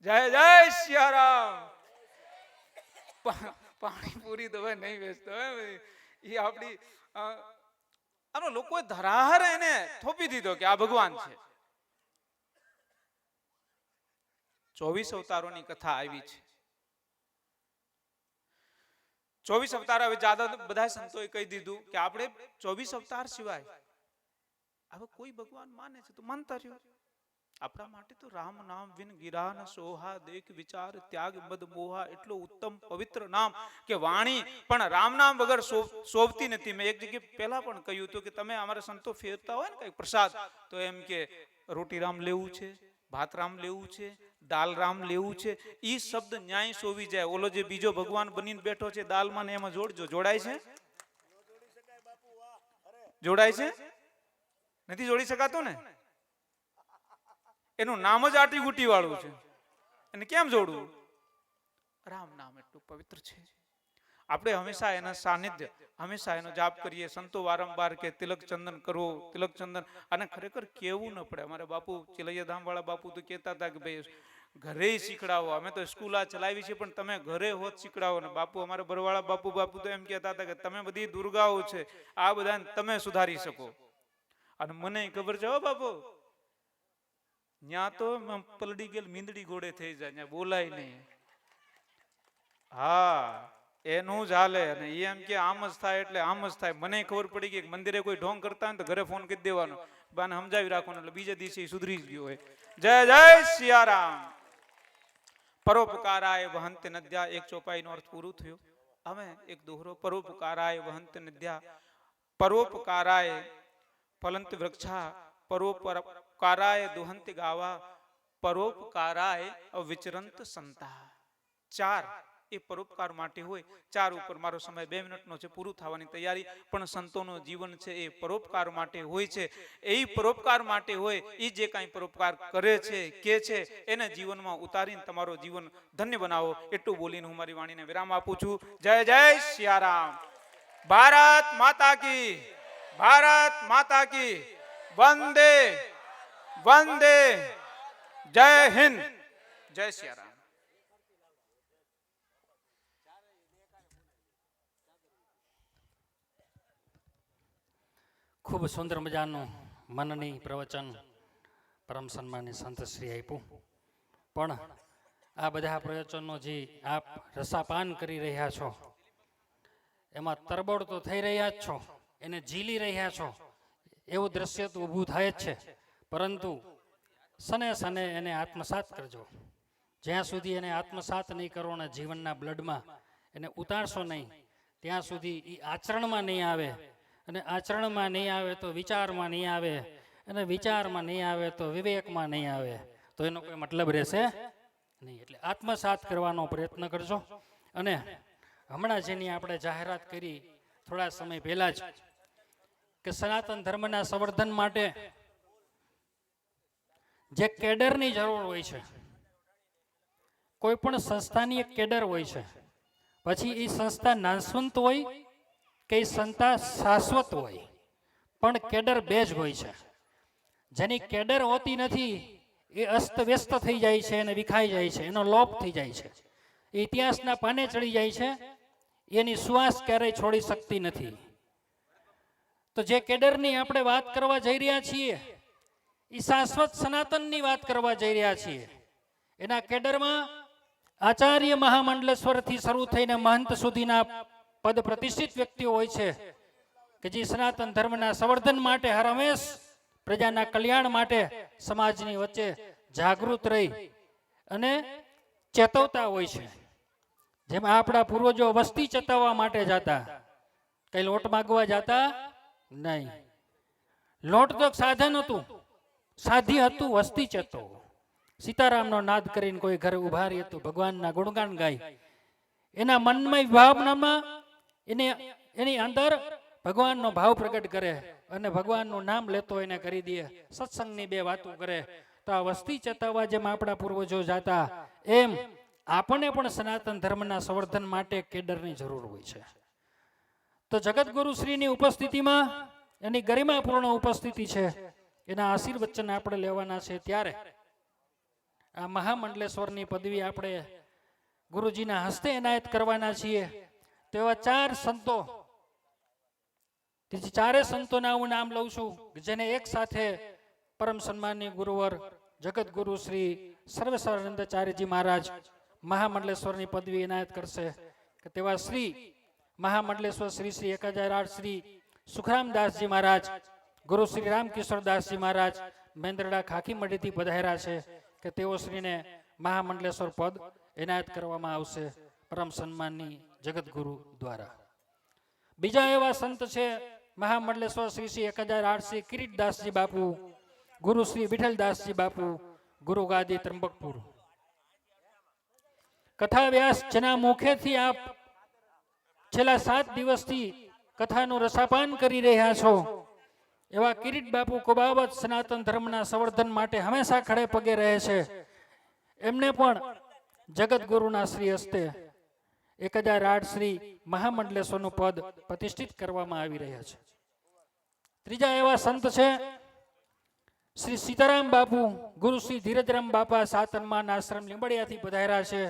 જય જય સિયારામ. પાણીપુરી તો ભાઈ નહીં વેચતો, એ આપણી આનો લોકોએ ધરાહર એને થોપી દીધો કે આ ભગવાન છે. 24 અવતારોની કથા આવી છે. 24 અવતાર હવે બધા સંતોએ કહી દીધું કે આપણે 24 અવતાર સિવાય હવે કોઈ ભગવાન માને છે તો માનતા રહ્યો. આપણા માટે તો રામ નામ વિન ગિરાન સોહા દેખ વિચાર ત્યાગ મદ મોહા એટલો ઉત્તમ પવિત્ર નામ કે વાણી પણ રામ નામ વગર શોભતી નથી. મેં એક જગ્યાએ પહેલા પણ કહ્યું હતું કે તમે અમારા સંતો ફેરતા હોય ને કઈ પ્રસાદ, તો એમ કે રોટી રામ લેવું છે, ભાત રામ લેવું છે, દાલ રામ લેવું છે. ઈ શબ્દ ન્યાય શોભી જાય. ઓલો જે બીજો ભગવાન બનીને બેઠો છે દાલમાં ને એમાં જોડજો. જોડાય છે? જોડાય છે? નથી જોડી શકાતું ને? એનું નામ જ આટી ગુટી વાળું છે, એને કેમ જોડવું? રામ નામ એટલું પવિત્ર છે. આપણે હંમેશા એના સાનિધ્ય, હંમેશા એનો જાપ કરીએ. સંતો વારંવાર કે તિલક ચંદન કરો, તિલક ચંદન. અને ખરેખર કેવું ન પડે. અમારા બાપુ ચિલૈયા ધામ વાળા બાપુ તો કહેતા હતા કે ભાઈ ઘરે શીખડાવો. અમે તો સ્કૂલ આ ચલાવી છે પણ તમે ઘરે હોત શીખડાવો. ને બાપુ અમારા બરવાળા બાપુ તો એમ કહેતા હતા કે તમે બધી દુર્ગાઓ છે, આ બધા તમે સુધારી શકો. અને મને ખબર છે હો બાપુ, ન્યા તો પલડી ગયેલ મીંદડી ઘોડે થઈ જાય, ન્યા બોલાય નહીં. હા, એનું જ હાલે. અને એમ કે આમ જ થાય એટલે આમ જ થાય. મને ખબર પડી ગઈ મંદિરે કોઈ ઢોંગ કરતા હોય તો ઘરે ફોન કરી દેવાનો, બાને સમજાવી રાખવાનો, એટલે બીજા દિવસે સુધરી જ ગયો હોય. જય જય સિયારામ. પરોપકારાય વહંત નદ્યા. એક ચોપાઈનો અર્થ પૂરું થયો. હવે એક દોહરો. પરોપકારાય વહંત નદ્યા. પરોપકારાય ફલંત વૃક્ષા. પરોપકારાય દુહંત ગાવા. પરોપકારાય અવિચરંત સંતા. 4 એ પરોપકાર માટે હોય. 4 ઉપર મારો સમય 2 મિનિટનો છે, પૂરું થવાની તૈયારી. પણ સંતોનું જીવન છે એ પરોપકાર માટે હોય છે. એ પરોપકાર માટે હોય. એ જે કાંઈ પરોપકાર કરે છે કે છે એને જીવનમાં ઉતારીને તમારો જીવન ધન્ય બનાવો. એટલું બોલીને હું મારી વાણીને વિરામ આપું છું. જય જય સિયારામ. ભારત માતા કી, ભારત માતા કી. વંદે વંદે. જય હિન્દ, જય સિયારામ. ખૂબ સુંદર મજાનું મનની પ્રવચન પરમ સન્માની સંતશ્રી આપ્યું. પણ આ બધા પ્રવચનો જે આપ રસાપાન કરી રહ્યા છો એમાં તરબોળ તો થઈ રહ્યા જ છો, એને ઝીલી રહ્યા છો, એવું દ્રશ્ય તો ઊભું થાય જ છે. પરંતુ સને સને એને આત્મસાત કરજો. જ્યાં સુધી એને આત્મસાત નહીં કરો અને જીવનના બ્લડમાં એને ઉતારશો નહીં ત્યાં સુધી એ આચરણમાં નહીં આવે. અને આચરણમાં નહીં આવે તો વિચારમાં નહીં આવે, અને વિચારમાં નહીં આવે તો વિવેકમાં નહીં આવે, તો એનો કોઈ મતલબ રહેશે નહીં. એટલે આત્મસાત કરવાનો પ્રયત્ન કરજો. અને હમણાં જેની આપણે જાહેરાત કરી થોડા સમય પહેલા જ કે સનાતન ધર્મના સંવર્ધન માટે જે કેડરની જરૂર હોય છે, કોઈ પણ સંસ્થાની એક કેડર હોય છે. પછી એ સંસ્થા નાશવંત હોય કે એ સંસ્થા શાશ્વત હોય, પણ કેડર બે જ હોય છે. જેની કેડર હોતી નથી એ અસ્તવ્યસ્ત થઈ જાય છે અને વિખાઈ જાય છે, એનો લોપ થઈ જાય છે, એ ઇતિહાસના પાને ચડી જાય છે, એની સુવાસ ક્યારેય છોડી શકતી નથી. તો જે કેડરની આપણે વાત કરવા જઈ રહ્યા છીએ એ શાશ્વત સનાતનની વાત કરવા જઈ રહ્યા છીએ. એના કેડરમાં આચાર્ય મહામંડલેશ્વરથી શરૂ થઈને મહંત સુધીના પદ પ્રતિષ્ઠિત વ્યક્તિઓ હોય છે કે જે સનાતન ધર્મના સંવર્ધન માટે હર હંમેશ પ્રજાના કલ્યાણ માટે સમાજની વચ્ચે જાગૃત રહી અને ચેતવતા હોય છે. જેમ આપણા પૂર્વજો વસ્તી ચેતવવા માટે જતા, કઈ લોટ માગવા જતા નહીં. લોટ તો સાધન હતું, સાધી હતું વસ્તી ચેતવો. સીતારામનો નાદ કરીને કોઈ ઘરે ઉભા રહી હતું, ભગવાનના ગુણગાન ગાય, એના મનમાં ભાવનામાં એની અંદર ભગવાનનો ભાવ પ્રગટ કરે અને ભગવાનનું નામ લેતો એને કરી દે, સત્સંગની 2 વાતો કરે. તો આ વસ્તી ચેતવવા જેમ આપણા પૂર્વજો જાતા, એમ આપણને પણ સનાતન ધર્મના સંવર્ધન માટે કેડરની જરૂર હોય છે. તો જગતગુરુ શ્રીની ઉપસ્થિતિમાં, એની ગરિમાપૂર્ણ ઉપસ્થિતિ છે, એના આશીર્વચન આપણે લેવાના છે. ત્યારે આ મહામંડલેશ્વરની પદવી આપણે ગુરુજીના હસ્તે એનાયત કરવાના છીએ. તેવા 4 સંતો, ચારે સંતોના હું નામ લઉં છું, જેને એક સાથે પરમ સન્માનની ગુરુવર જગતગુરુ શ્રી સર્વેશ્વરાનંદાચાર્યજી મહારાજ મહામંડલેશ્વરની પદવી એનાયત કરશે. કે તેવા શ્રી મહામંડલેશ્વર શ્રી શ્રી 1008 શ્રી સુખરામદાસજી મહારાજ, ગુરુ શ્રી રામકિશોરદાસજી મહારાજ મેંદરડા ખાકી મઢીથી પધાર્યા છે કે તેઓ શ્રીને મહામંડલેશ્વર પદ એનાયત કરવામાં આવશે પરમ સન્માનની જગતગુરુ દ્વારા. બીજા એવા સંત છે મહામંડલેશ્વર શ્રી શ્રી 1008 શ્રી કિરીટદાસજી બાપુ, ગુરુ શ્રી વિઠ્ઠલદાસજી બાપુ, ગુરુ ગાદી ત્રંબકપુર. કથા વ્યાસ જેના મુખેથી આપ છેલ્લા 7 દિવસથી કથાનું રસાપાન કરી રહ્યા છો, એવા કિરીટ બાપુ કોબાવત સનાતન ધર્મના સંવર્ધન માટે હંમેશા ખડે પગે રહે છે. એમને પણ જગતગુરુના શ્રી હસ્તે 1008 શ્રી મહામંડલેશ્વરનું પદ પ્રતિષ્ઠિત કરવામાં આવી રહ્યા છે. ત્રીજા એવા સંત છે શ્રી સીતારામ બાપુ, ગુરુ શ્રી ધીરજરામ બાપા સાતનમાં આશ્રમ લીંબડિયાથી પધાર્યા છે.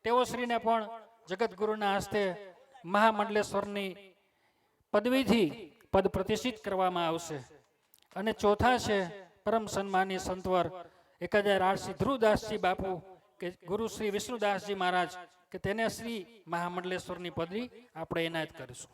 તેઓ શ્રીને પણ જગતગુરુના હસ્તે મહામંડલેશ્વરની પદવીથી પદ પ્રતિષ્ઠિત કરવામાં આવશે. અને ચોથા છે પરમ સન્માની સંતવર 1008 શ્રી ધ્રુવદાસજી બાપુ કે ગુરુ શ્રી વિષ્ણુદાસજી મહારાજ કે તેને શ્રી મહામંડલેશ્વરની પદવી આપણે એનાયત કરીશું.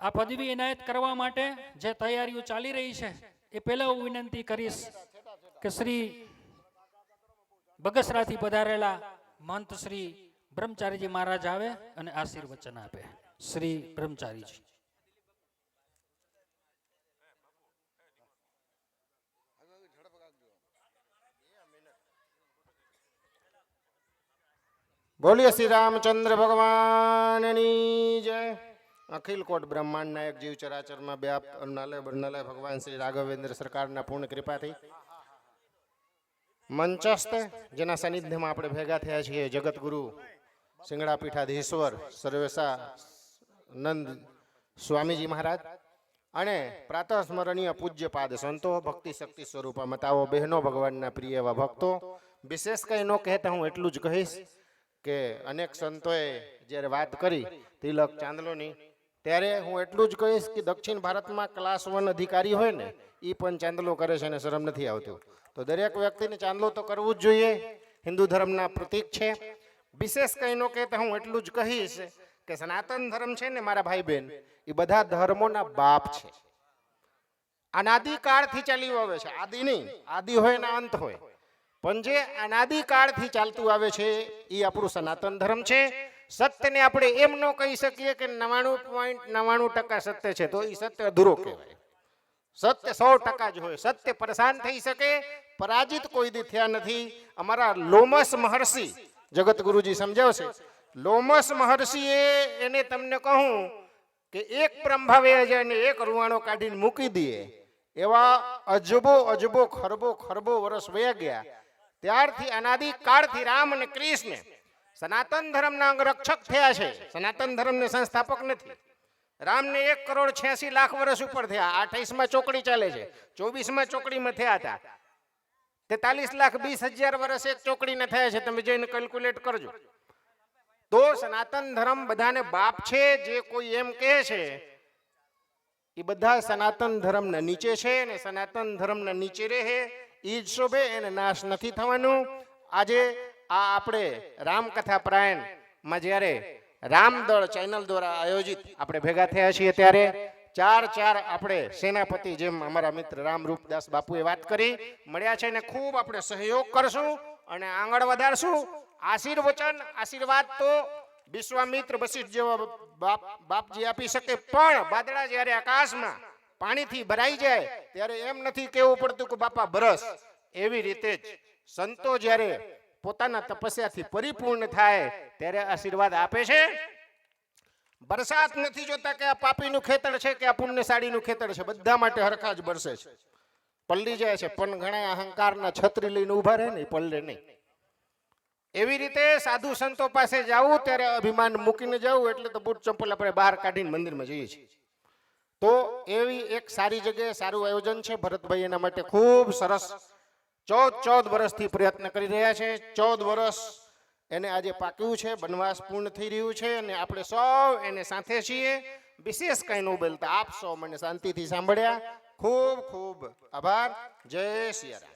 આ પદવી એનાયત કરવા માટે જે તૈયારીઓ ચાલી રહી છે એ પહેલા હું વિનંતી કરીશ કે શ્રી બગસરાથી પધારેલા મહંત શ્રી બ્રહ્મચારીજી મહારાજ આવે અને આશીર્વચન આપે. શ્રી બ્રહ્મચારીજી. બોલીએ શ્રી રામચંદ્ર ભગવાનની જય. અખિલ કોટ બ્રહ્માંડના એક જીવ ચરાચરમાં વ્યાપ્ત અન્નાલય બર્નાલય ભગવાન શ્રી રાઘવેન્દ્ર સરકારના પૂર્ણ કૃપાથી મંચસ્થ જેના સાનિધ્યમાં આપણે ભેગા થયા છીએ જગતગુરુ સિંગડા પીઠાધીશ્વર સર્વેશા નંદ સ્વામીજી મહારાજ અને પ્રાતઃ સ્મરણીય પૂજ્ય પાદ સંતો ભક્તિ શક્તિ સ્વરૂપા મતાઓ બહેનો ભગવાનના પ્રિય એવા ભક્તો, વિશેષ કંઈ ન કહેતા હું એટલું જ કહીશ કે અનેક સંતોએ જ્યારે વાત કરી તિલક ચાંદલોની, ત્યારે હું એટલું જ કહીશ કે દક્ષિણ ભારતમાં ક્લાસ 1 અધિકારી હોય ને એ પણ ચાંદલો કરે છે અને શરમ નથી આવતું. તો દરેક વ્યક્તિને ચાંદલો તો કરવું જ જોઈએ, હિન્દુ ધર્મના પ્રતીક છે. વિશેષ કંઈ ન કહેતા હું એટલું જ કહીશ કે સનાતન ધર્મ છે ને મારા ભાઈ બહેન, એ બધા ધર્મોના બાપ છે. અનાદિકાળથી ચાલ્યું આવે છે. આદિ નહીં, આદિ હોય ને અંત હોય, પણ જે અનાદિકાળથી ચાલતું આવે છે એ આપણું સનાતન ધર્મ છે. સત્યને આપણે એમ ન કહી શકીએ કે 99.99% સત્ય છે, તો એ સત્ય અધૂરો કહેવાય. સત્ય 100% જ હોય. સત્ય પરેશાન થઈ શકે, પરાજિત કોઈ દી થયા નથી. અમારા લોમસ મહર્ષિ જગતગુરુજી સમજાવશે. લોમસ મહર્ષિએ એને તમને કહું કે એક પ્રંભાવે અને એક રૂવાણો કાઢીને મૂકી દઈએ એવા અજબો ખરબો વર્ષ વયા ગયા. ત્યારથી અનાદિકાળથી રામ અને કૃષ્ણ સનાતન ધર્મના અંગરક્ષક થયા છે, સનાતન ધર્મને સંસ્થાપક નથી. રામને 1,86,00,000 વર્ષ ઉપર થયા. 28માં ચોકડી ચાલે છે, 24માં ચોકડીમાં થયા હતા. 43,20,000 વર્ષ એક ચોકડીને થયા છે. તમે જઈને કેલ્ક્યુલેટ કરજો. તો સનાતન ધર્મ બધાને બાપ છે. જે કોઈ એમ કહે છે એ બધા સનાતન ધર્મના નીચે છે અને સનાતન ધર્મના નીચે રહે એ જ શોભે, એને નાશ નથી થવાનું. આજે આ આપણે રામકથા પરાયણમાં જ્યારે રામદળ ચેનલ દ્વારા આયોજિત આપણે ભેગા થયા છીએ ત્યારે ચાર આપણે સેનાપતિ જેમ અમારા મિત્ર રામરૂપદાસ બાપુએ વાત કરી મળ્યા છે, અને ખૂબ આપણે સહયોગ કરશું અને આગળ વધારશું. આશીર્વાદ તો વિશ્વામિત્ર વશિષ્ઠ જેવા બાપજી આપી શકે, પણ વાદળા જ્યારે આકાશમાં પાણીથી ભરાઈ જાય ત્યારે એમ નથી કહેવું પડતું કે બાપા બરસ. એવી રીતે જ સંતો જ્યારે પોતાના તપસ્યાથી પરિપૂર્ણ થાય ત્યારે આશીર્વાદ આપે છે. બરસાત નથી જોતા કે આ પાપીનું ખેતર છે કે આ પુણ્યશાળીનું ખેતર છે, બધા માટે હરખા જ બરસે છે. પલળી જાય છે, પણ ઘણા અહંકારના છત્રી લઈને ઉભા રહે ને પલળે નહીં. એવી રીતે સાધુ સંતો પાસે જવું ત્યારે અભિમાન મૂકીને જવું, એટલે તો બૂટ ચંપલ આપણે બહાર કાઢીને મંદિરમાં જઈએ છીએ. તો એવી એક સારી જગ્યાએ સારું આયોજન છે. ભરતભાઈ એના માટે ખૂબ સરસ 14 વર્ષથી પ્રયત્ન કરી રહ્યા છે. 14 વર્ષ એને આજે પાક્યું છે, વનવાસ પૂર્ણ થઈ રહ્યું છે અને આપણે સૌ એને સાથે છીએ. વિશેષ કંઈ ન બોલતા આપ સૌ મને શાંતિથી સાંભળ્યા. ખૂબ આભાર. જય સિયારામ.